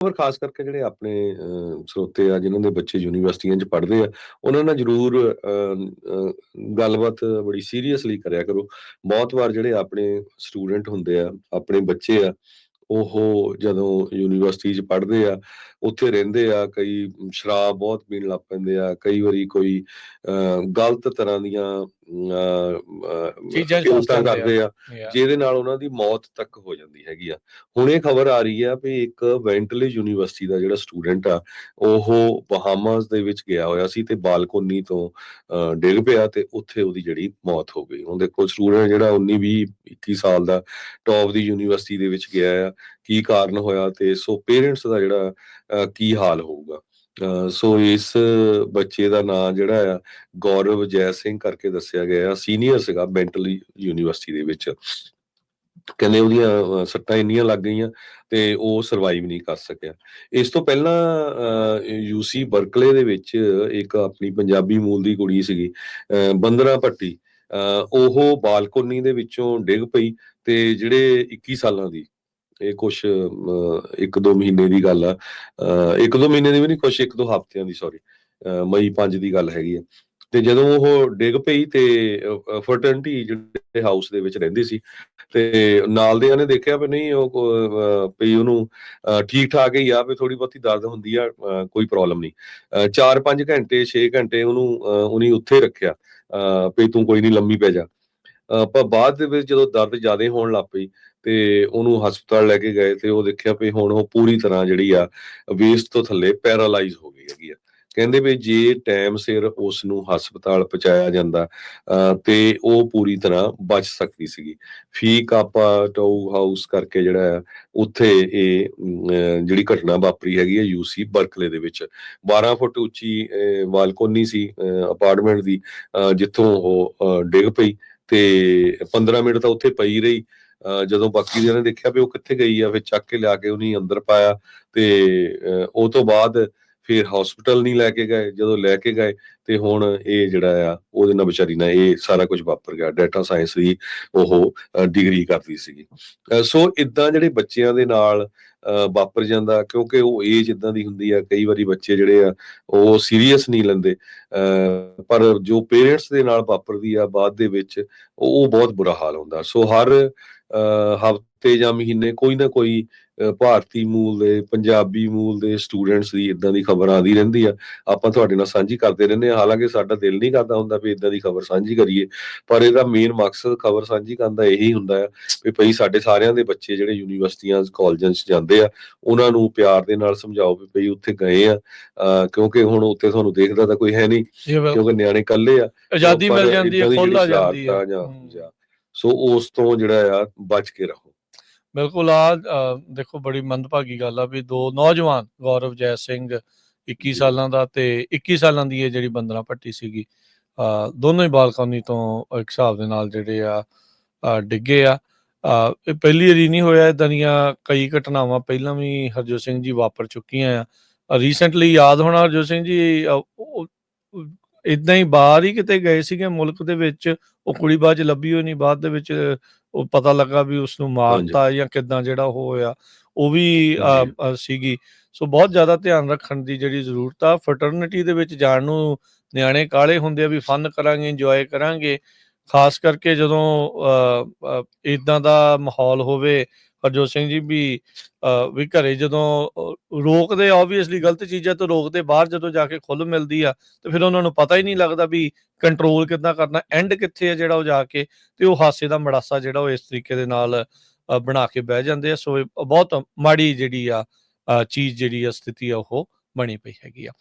ਪਰ ਖਾਸ ਕਰਕੇ ਜਿਹੜੇ ਆਪਣੇ ਸਰੋਤੇ ਆ ਜਿਨ੍ਹਾਂ ਦੇ ਬੱਚੇ ਯੂਨੀਵਰਸਿਟੀਆਂ 'ਚ ਪੜ੍ਹਦੇ ਆ, ਉਹਨਾਂ ਨਾਲ ਜ਼ਰੂਰ ਗੱਲਬਾਤ ਬੜੀ ਸੀਰੀਅਸਲੀ ਕਰਿਆ ਕਰੋ। ਬਹੁਤ ਵਾਰ ਜਿਹੜੇ ਆਪਣੇ ਸਟੂਡੈਂਟ ਹੁੰਦੇ ਆ, ਆਪਣੇ ਬੱਚੇ ਆ, ਉਹ ਜਦੋਂ ਯੂਨੀਵਰਸਿਟੀ 'ਚ ਪੜ੍ਹਦੇ ਆ, ਉੱਥੇ ਰਹਿੰਦੇ ਆ, ਕਈ ਸ਼ਰਾਬ ਬਹੁਤ ਪੀਣ ਲੱਗ ਪੈਂਦੇ ਆ, ਕਈ ਵਾਰੀ ਕੋਈ ਗਲਤ ਤਰ੍ਹਾਂ ਦੀਆਂ ਚੀਜ਼ਾਂ 'ਚ ਫਸ ਕਿਰਤਾਂ ਜਾਂਦੇ ਆ। ਕਰਦੇ ਆ, ਜਿਹਦੇ ਨਾਲ ਉਹਨਾਂ ਦੀ ਮੌਤ ਤੱਕ ਹੋ ਜਾਂਦੀ ਹੈਗੀ ਆ। ਹੁਣ ਇਹ ਖਬਰ ਆ ਰਹੀ ਆ ਵੀ ਇੱਕ ਵੈਂਟਲੇ ਯੂਨੀਵਰਸਿਟੀ ਦਾ ਜਿਹੜਾ ਸਟੂਡੈਂਟ ਆ, ਉਹ ਬਹਾਮਾਸ ਦੇ ਵਿੱਚ ਗਿਆ ਹੋਇਆ ਸੀ ਤੇ ਬਾਲਕੋਨੀ ਤੋਂ ਡਿੱਗ ਪਿਆ ਤੇ ਉੱਥੇ ਉਹਦੀ ਜਿਹੜੀ ਮੌਤ ਹੋ ਗਈ। ਹੁਣ ਦੇਖੋ ਸਟੂਡੈਂਟ ਜਿਹੜਾ 19, 20, 21 ਸਾਲ ਦਾ ਟੌਪ ਦੀ ਯੂਨੀਵਰਸਿਟੀ ਦੇ ਵਿੱਚ ਗਿਆ ਆ, ਕੀ ਕਾਰਨ ਹੋਇਆ ਤੇ ਸੋ ਪੇਰੈਂਟਸ ਦਾ ਜਿਹੜਾ ਕੀ ਹਾਲ ਹੋਊਗਾ। ਸੋ ਇਸ ਬੱਚੇ ਦਾ ਨਾਂ ਜਿਹੜਾ ਆ ਗੌਰਵ ਜੈ ਸਿੰਘ ਕਰਕੇ ਦੱਸਿਆ ਗਿਆ, ਸੀਨੀਅਰ ਸੀਗਾ ਮੈਂਟਲ ਯੂਨੀਵਰਸਿਟੀ ਦੇ ਵਿੱਚ। ਕਹਿੰਦੇ ਉਹਦੀਆਂ ਸੱਟਾਂ ਇੰਨੀਆਂ ਲੱਗ ਗਈਆਂ ਤੇ ਉਹ ਸਰਵਾਈਵ ਨਹੀਂ ਕਰ ਸਕਿਆ। ਇਸ ਤੋਂ ਪਹਿਲਾਂ ਯੂਸੀ ਬਰਕਲੇ ਦੇ ਵਿੱਚ ਇੱਕ ਆਪਣੀ ਪੰਜਾਬੀ ਮੂਲ ਦੀ ਕੁੜੀ ਸੀਗੀ, ਬੰਦਨਾ ਭੱਟੀ, ਉਹ ਬਾਲਕੋਨੀ ਦੇ ਵਿੱਚੋਂ ਡਿੱਗ ਪਈ ਤੇ ਜਿਹੜੇ 21 ਸਾਲਾਂ ਦੀ, ਇਹ ਕੁਛ 1-2 ਮਹੀਨੇ ਦੀ ਗੱਲ ਆ, 1-2 ਮਹੀਨੇ ਦੀ ਵੀ ਨਹੀਂ, ਕੁਛ 1-2 ਹਫ਼ਤਿਆਂ ਦੀ, ਸੌਰੀ, ਮਈ 5 ਦੀ ਗੱਲ ਹੈਗੀ ਆ। ਤੇ ਜਦੋਂ ਉਹ ਡਿੱਗ ਪਈ ਤੇ ਫਰਟਰਨਿਟੀ ਜਿਹੜੇ ਹਾਊਸ ਦੇ ਵਿੱਚ ਰਹਿੰਦੀ ਸੀ ਤੇ ਨਾਲ ਦਿਆਂ ਨੇ ਦੇਖਿਆ ਵੀ ਨਹੀਂ ਉਹ ਵੀ ਉਹਨੂੰ ਠੀਕ ਠਾਕ ਹੀ ਆ, ਵੀ ਥੋੜੀ ਬਹੁਤੀ ਦਰਦ ਹੁੰਦੀ ਆ, ਕੋਈ ਪ੍ਰੋਬਲਮ ਨਹੀਂ। 4-5 ਘੰਟੇ 6 ਘੰਟੇ ਉਹਨੇ ਉੱਥੇ ਰੱਖਿਆ, ਵੀ ਤੂੰ ਕੋਈ ਨਹੀਂ ਲੰਮੀ ਪੈ ਜਾ। ਪਰ ਬਾਅਦ ਦੇ ਵਿੱਚ ਜਦੋਂ ਦਰਦ ਜ਼ਿਆਦਾ ਹੋਣ ਲੱਗ ਪਈ ਤੇ ਉਹਨੂੰ ਹਸਪਤਾਲ ਲੈ ਕੇ ਗਏ ਤੇ ਉਹ ਦੇਖਿਆ ਵੀ ਹੁਣ ਉਹ ਪੂਰੀ ਤਰ੍ਹਾਂ ਜਿਹੜੀ ਆ ਵੇਸਟ ਤੋਂ ਥੱਲੇ ਪੈਰਾਲਾਈਜ਼ ਹੋ ਗਈ ਹੈਗੀ ਆ। ਕਹਿੰਦੇ ਵੀ ਜੇ ਟਾਈਮ ਸਿਰ ਉਸ ਨੂੰ ਹਸਪਤਾਲ ਪਹੁੰਚਾਇਆ ਜਾਂਦਾ ਤੇ ਉਹ ਪੂਰੀ ਤਰ੍ਹਾਂ ਬਚ ਸਕਦੀ ਸੀਗੀ। ਫੀ ਕਾਪਾ ਟਾਊ ਹਾਊਸ ਕਰਕੇ ਜਿਹੜਾ ਆ ਉੱਥੇ ਇਹ ਜਿਹੜੀ ਘਟਨਾ ਵਾਪਰੀ ਹੈਗੀ ਹੈ ਯੂਸੀ ਬਰਕਲੇ ਦੇ ਵਿੱਚ। 12 ਫੁੱਟ ਉੱਚੀ ਬਾਲਕੋਨੀ ਸੀ ਅਪਾਰਟਮੈਂਟ ਦੀ, ਜਿੱਥੋਂ ਉਹ ਡਿੱਗ ਪਈ ਤੇ 15 ਮਿੰਟ ਤਾਂ ਉੱਥੇ ਪਈ ਰਹੀ। ਜਦੋਂ ਬਾਕੀ ਦਿਆਂ ਨੇ ਦੇਖਿਆ ਵੀ ਉਹ ਕਿੱਥੇ ਗਈ ਆ, ਫਿਰ ਚੱਕ ਕੇ ਲਿਆ ਕੇ ਉਹਨੇ ਅੰਦਰ ਪਾਇਆ ਤੇ ਉਹ ਤੋਂ ਬਾਅਦ ਫਿਰ ਹਸਪੀਟਲ ਨਹੀਂ ਲੈ ਕੇ ਗਏ। ਜਦੋਂ ਲੈ ਕੇ ਗਏ ਤੇ ਹੁਣ ਇਹ ਜਿਹੜਾ ਆ ਉਹਦੇ ਨਾਲ ਵਿਚਾਰੀ ਨਾਲ ਇਹ ਸਾਰਾ ਕੁਝ ਵਾਪਰ ਗਿਆ। ਡਾਟਾ ਸਾਇੰਸ ਦੀ ਉਹ ਡਿਗਰੀ ਕਰਦੀ ਸੀਗੀ। ਸੋ ਇਦਾਂ ਜਿਹੜੇ ਬੱਚਿਆਂ ਦੇ ਨਾਲ ਵਾਪਰ ਜਾਂਦਾ, ਕਿਉਂਕਿ ਉਹ ਏਜ ਇਦਾਂ ਦੀ ਹੁੰਦੀ ਆ, ਕਈ ਵਾਰੀ ਬੱਚੇ ਜਿਹੜੇ ਆ ਉਹ ਸੀਰੀਅਸ ਨਹੀਂ ਲੈਂਦੇ, ਪਰ ਜੋ ਪੇਰੈਂਟਸ ਦੇ ਨਾਲ ਵਾਪਰਦੀ ਆ ਬਾਅਦ ਦੇ ਵਿੱਚ ਉਹ ਬਹੁਤ ਬੁਰਾ ਹਾਲ ਹੁੰਦਾ। ਸੋ ਹਰ ਹਫ਼ਤੇ ਜਾਂ ਮਹੀਨੇ ਕੋਈ ਨਾ ਕੋਈ ਭਾਰਤੀ ਮੂਲ ਦੇ, ਪੰਜਾਬੀ ਮੂਲ ਦੇ ਸਟੂਡੈਂਟਸ ਦੀ ਇਦਾਂ ਦੀ ਖਬਰ ਆਉਂਦੀ ਰਹਿੰਦੀ ਆ। ਆਪਾਂ ਤੁਹਾਡੇ ਨਾਲ ਸਾਂਝੀ ਕਰਦੇ ਰਹਿੰਦੇ ਹਾਂ। ਹਾਲਾਂਕਿ ਸਾਡਾ ਦਿਲ ਨਹੀਂ ਕਰਦਾ ਹੁੰਦਾ ਵੀ ਇਦਾਂ ਦੀ ਖਬਰ ਸਾਂਝੀ ਕਰੀਏ, ਪਰ ਇਹਦਾ ਮੇਨ ਮਕਸਦ ਖਬਰ ਸਾਂਝੀ ਕਰਨ ਦਾ ਇਹੀ ਹੁੰਦਾ ਆ ਵੀ ਭਈ ਸਾਡੇ ਸਾਰਿਆਂ ਦੇ ਬੱਚੇ ਜਿਹੜੇ ਯੂਨੀਵਰਸਿਟੀਆਂ ਕਾਲਜਾਂ 'ਚ ਜਾਂਦੇ ਆ, ਉਹਨਾਂ ਨੂੰ ਪਿਆਰ ਦੇ ਨਾਲ ਸਮਝਾਓ ਵੀ ਭਈ ਉੱਥੇ ਗਏ ਆ, ਕਿਉਂਕਿ ਹੁਣ ਉੱਥੇ ਤੁਹਾਨੂੰ ਦੇਖਦਾ ਤਾਂ ਕੋਈ ਹੈ ਨਹੀਂ, ਕਿਉਂਕਿ ਨਿਆਣੇ ਇਕੱਲੇ ਆ, ਆਜ਼ਾਦੀ ਮਿਲ ਜਾਂਦੀ ਹੈ, ਖੁੱਲ੍ਹ ਆ ਜਾਂਦੀ ਆ ਜਾਂ ਸੋ ਉਸ ਤੋਂ ਜਿਹੜਾ ਆ ਬਚ ਕੇ ਰਹੋ। ਬਿਲਕੁਲ। ਦੇਖੋ ਬੜੀ ਮੰਦਭਾਗੀ ਗੱਲ ਆ ਵੀ ਦੋ ਨੌਜਵਾਨ, ਗੌਰਵ ਜੈ ਸਿੰਘ 21 ਸਾਲਾਂ ਦਾ ਤੇ 21 ਸਾਲਾਂ ਦੀ ਇਹ ਜਿਹੜੀ ਬੰਦਨਾ ਭੱਟੀ ਸੀਗੀ, ਦੋਨੋਂ ਹੀ ਬਾਲਕੋਨੀ ਤੋਂ ਇੱਕ ਹਿਸਾਬ ਦੇ ਨਾਲ ਜਿਹੜੇ ਆ ਡਿੱਗੇ ਆ। ਇਹ ਪਹਿਲੀ ਵਾਰੀ ਨਹੀਂ ਹੋਇਆ, ਇੱਦਾਂ ਦੀਆਂ ਕਈ ਘਟਨਾਵਾਂ ਪਹਿਲਾਂ ਵੀ ਹਰਜੋਤ ਸਿੰਘ ਜੀ ਵਾਪਰ ਚੁੱਕੀਆਂ ਆ। ਰੀਸੈਂਟਲੀ ਯਾਦ ਹੋਣਾ ਹਰਜੋਤ ਸਿੰਘ ਜੀ ਇੱਦਾਂ ਹੀ ਬਾਹਰ ਹੀ ਕਿਤੇ ਗਏ ਸੀਗੇ ਮੁਲਕ ਦੇ ਵਿੱਚ, ਉਹ ਕੁੜੀ ਬਾਅਦ 'ਚ ਲੱਭੀ ਹੋਈ ਨਹੀਂ, ਬਾਅਦ ਦੇ ਵਿੱਚ ਉਹ ਪਤਾ ਲੱਗਾ ਵੀ ਉਸਨੂੰ ਮਾਰਤਾ ਜਾਂ ਕਿੱਦਾਂ ਜਿਹੜਾ ਉਹ ਹੋਇਆ, ਉਹ ਵੀ ਸੀਗੀ। ਸੋ ਬਹੁਤ ਜ਼ਿਆਦਾ ਧਿਆਨ ਰੱਖਣ ਦੀ ਜਿਹੜੀ ਜ਼ਰੂਰਤ ਆ। ਫਰਟਰਨਿਟੀ ਦੇ ਵਿੱਚ ਜਾਣ ਨੂੰ ਨਿਆਣੇ ਕਾਹਲੇ ਹੁੰਦੇ ਆ ਵੀ ਫਨ ਕਰਾਂਗੇ, ਇੰਜੋਏ ਕਰਾਂਗੇ, ਖਾਸ ਕਰਕੇ ਜਦੋਂ ਇੱਦਾਂ ਦਾ ਮਾਹੌਲ ਹੋਵੇ। ਹਰਜੋਤ ਸਿੰਘ ਜੀ ਵੀ ਘਰੇ ਜਦੋਂ ਰੋਕਦੇ, ਓਬਵੀਅਸਲੀ ਗਲਤ ਚੀਜ਼ਾਂ ਤੋਂ ਰੋਕਦੇ, ਬਾਹਰ ਜਦੋਂ ਜਾ ਕੇ ਖੁੱਲ੍ਹ ਮਿਲਦੀ ਆ ਤੇ ਫਿਰ ਉਹਨਾਂ ਨੂੰ ਪਤਾ ਹੀ ਨਹੀਂ ਲੱਗਦਾ ਵੀ ਕੰਟਰੋਲ ਕਿੱਦਾਂ ਕਰਨਾ, ਐਂਡ ਕਿੱਥੇ ਆ ਜਿਹੜਾ ਉਹ ਜਾ ਕੇ, ਤੇ ਉਹ ਹਾਸੇ ਦਾ ਮੜਾਸਾ ਜਿਹੜਾ ਉਹ ਇਸ ਤਰੀਕੇ ਦੇ ਨਾਲ ਬਣਾ ਕੇ ਬਹਿ ਜਾਂਦੇ ਆ। ਸੋ ਇਹ ਬਹੁਤ ਮਾੜੀ ਜਿਹੜੀ ਆ ਚੀਜ਼ ਜਿਹੜੀ ਆ, ਸਥਿਤੀ ਆ, ਉਹ ਬਣੀ ਪਈ ਹੈਗੀ ਆ।